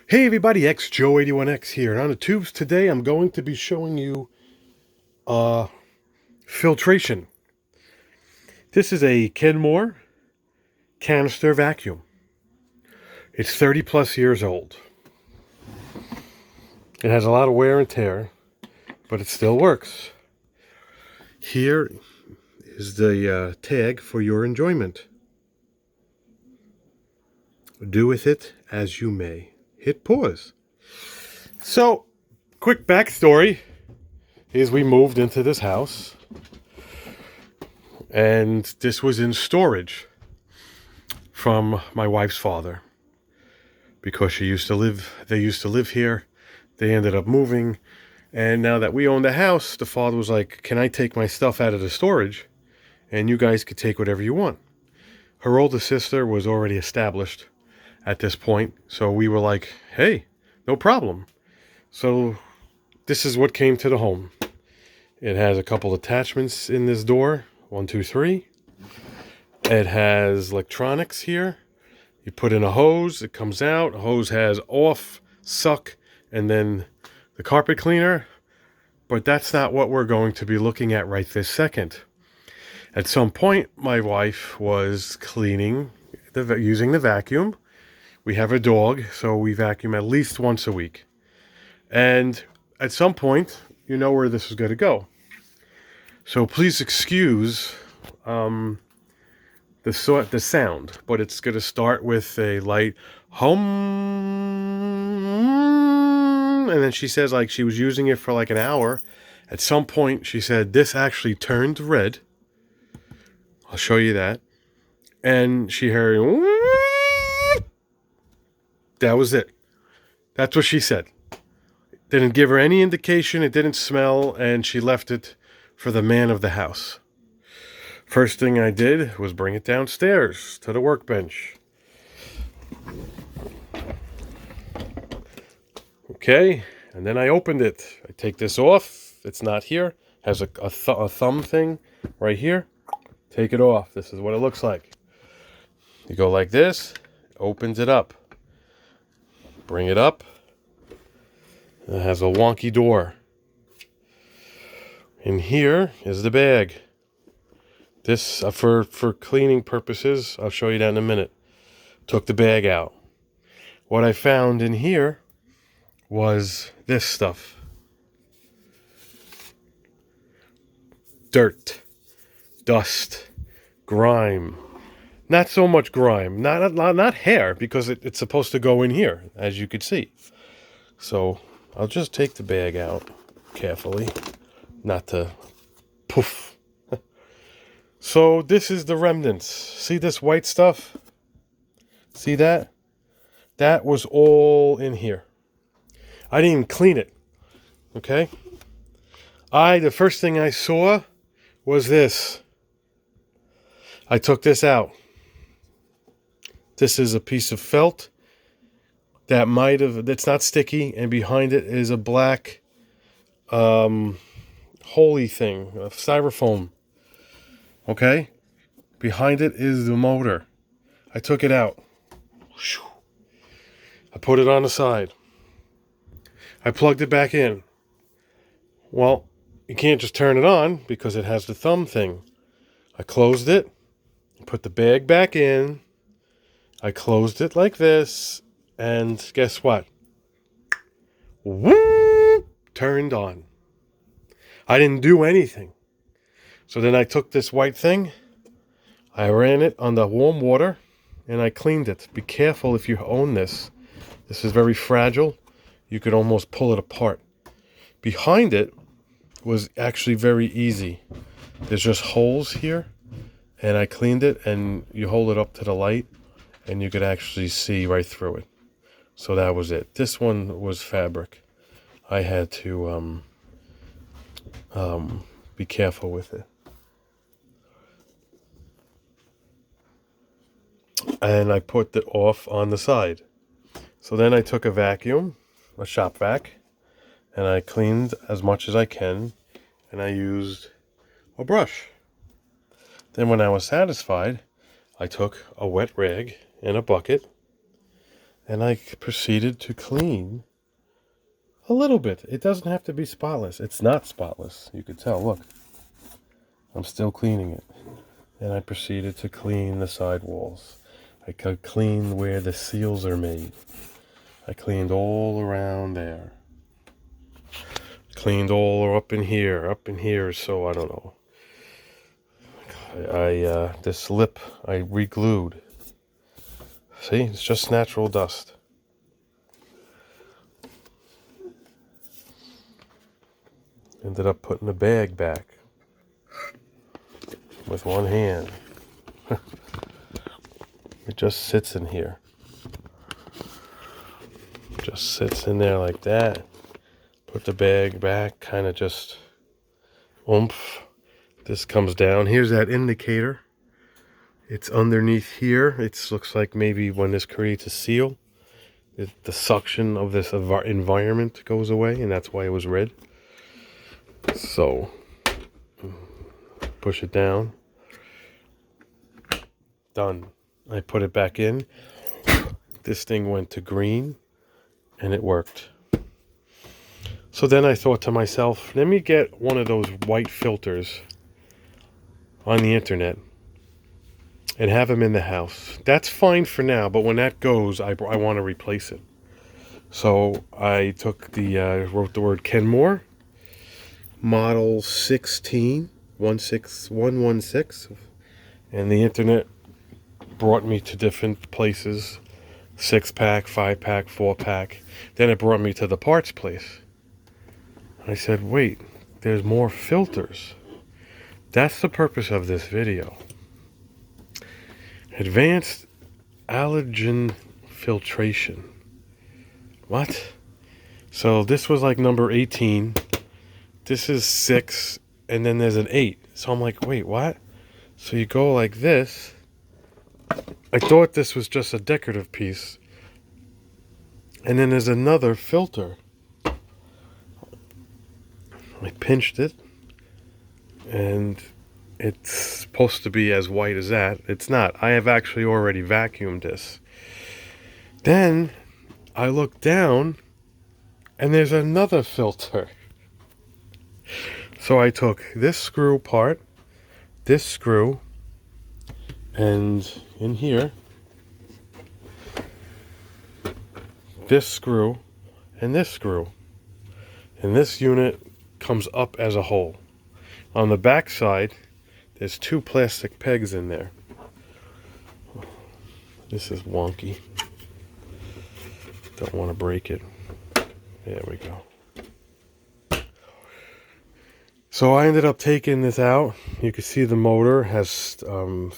Hey everybody, XJoe81X here, and on the tubes today I'm going to be showing you filtration. This is a Kenmore canister vacuum. It's 30 plus years old. It has a lot of wear and tear, but it still works. Here is the tag for your enjoyment. Do with it as you may. Hit pause. So, quick backstory is we moved into this house, and this was in storage from my wife's father, because they used to live here. They ended up moving, and now that we own the house, the father was like, can I take my stuff out of the storage and you guys could take whatever you want? Her older sister was already established at this point, so we were like, hey, no problem. So this is what came to the home. It has a couple attachments in this door. 1, 2, 3. It has electronics here. You put in a hose, it comes out. A hose has off, suck, and then the carpet cleaner. But that's not what we're going to be looking at right this second. At some point, my wife was cleaning, using the vacuum. We have a dog, so we vacuum at least once a week. And at some point, you know where this is going to go. So please excuse the sound, but it's going to start with a light hum, and then she says like she was using it for like an hour. At some point, she said this actually turned red. I'll show you that. And she heard, that was it. That's what she said. Didn't give her any indication. It didn't smell, and she left it for the man of the house. First thing I did was bring it downstairs to the workbench. Okay, and then I opened it. I take this off. It's not here. Has a thumb thing right here. Take it off. This is what it looks like. You go like this. Opens it up. Bring it up. It has a wonky door. And here is the bag. This, for cleaning purposes, I'll show you that in a minute. Took the bag out. What I found in here was this stuff. Dirt, dust, grime. Not so much grime, not hair, because it's supposed to go in here, as you could see. So I'll just take the bag out carefully, not to poof. So this is the remnants. See this white stuff? See that? That was all in here. I didn't even clean it. Okay? The first thing I saw was this. I took this out. This is a piece of felt that's not sticky, and behind it is a black holy thing, a styrofoam. Okay? Behind it is the motor. I took it out. I put it on the side. I plugged it back in. Well, you can't just turn it on because it has the thumb thing. I closed it, put the bag back in. I closed it like this, and guess what? Whoop! Turned on. I didn't do anything. So then I took this white thing, I ran it on the warm water, and I cleaned it. Be careful if you own this. This is very fragile. You could almost pull it apart. Behind it was actually very easy. There's just holes here, and I cleaned it, and you hold it up to the light, and you could actually see right through it. So that was it. This one was fabric. I had to be careful with it. And I put it off on the side. So then I took a vacuum, a shop vac, and I cleaned as much as I can, and I used a brush. Then when I was satisfied, I took a wet rag and a bucket, And I proceeded to clean a little bit. It doesn't have to be spotless. It's not spotless. You could tell. Look, I'm still cleaning it. And I proceeded to clean the sidewalls. I could clean where the seals are made. I cleaned all around there. Cleaned all up in here. So I don't know. This lip I re-glued. See, it's just natural dust. Ended up putting the bag back with one hand. It just sits in here. Just sits in there like that. Put the bag back, kind of just oomph. This comes down. Here's that indicator. It's underneath here. It looks like maybe when this creates a seal, the suction of this environment goes away, and that's why it was red. So, push it down. Done. I put it back in. This thing went to green, and it worked. So then I thought to myself, let me get one of those white filters on the internet and have them in the house. That's fine for now, but when that goes, I want to replace it. So I took wrote the word Kenmore, model 16116, and the internet brought me to different places, 6-pack, 5-pack, 4-pack. Then it brought me to the parts place. I said, wait, there's more filters. That's the purpose of this video. Advanced allergen filtration. What? So this was like number 18. This is 6, and then there's an 8. So I'm like, wait, what? So you go like this. I thought this was just a decorative piece. And then there's another filter. I pinched it, and it's supposed to be as white as that. It's not. I have actually already vacuumed this. Then I look down, and there's another filter. So I took this screw part, this screw, and in here, this screw, and this screw. And this unit comes up as a whole. On the back side, there's 2 plastic pegs in there. This is wonky. Don't want to break it. There we go. So I ended up taking this out. You can see the motor has, and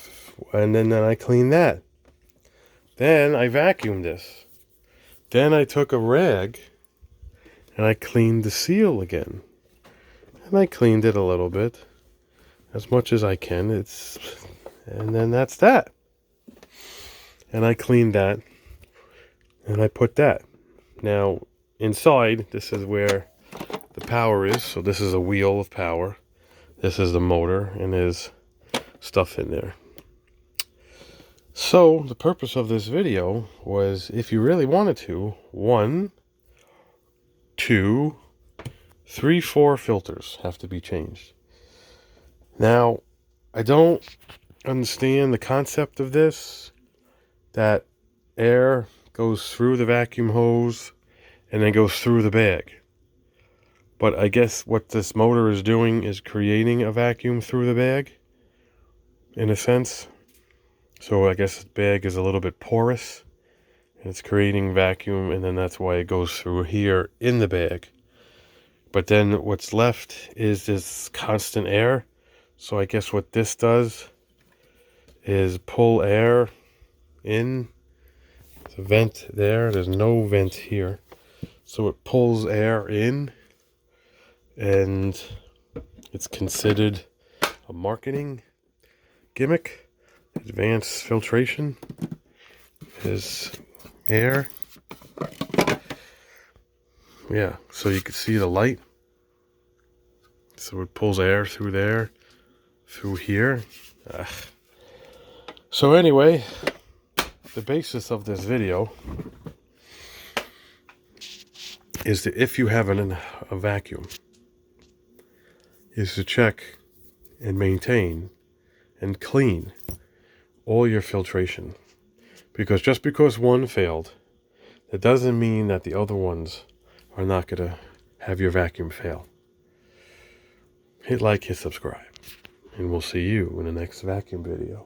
then I cleaned that. Then I vacuumed this. Then I took a rag and I cleaned the seal again. And I cleaned it a little bit, as much as I can. And then that's that. And I cleaned that, and I put that. Now, inside, this is where the power is. So this is a wheel of power. This is the motor, and there's stuff in there. So the purpose of this video was, if you really wanted to, 1, 2, 3, 4 filters have to be changed. Now, I don't understand the concept of this, that air goes through the vacuum hose and then goes through the bag. But I guess what this motor is doing is creating a vacuum through the bag, in a sense. So I guess the bag is a little bit porous, and it's creating vacuum, and then that's why it goes through here in the bag. But then what's left is this constant air. So I guess what this does is pull air in. There's a vent there. There's no vent here. So it pulls air in, and it's considered a marketing gimmick. Advanced filtration is air. Yeah, so you can see the light. So it pulls air through there, through here. So anyway, the basis of this video is that if you have a vacuum, is to check and maintain and clean all your filtration. Because just because one failed, that doesn't mean that the other ones are not going to have your vacuum fail. Hit like, hit subscribe, and we'll see you in the next vacuum video.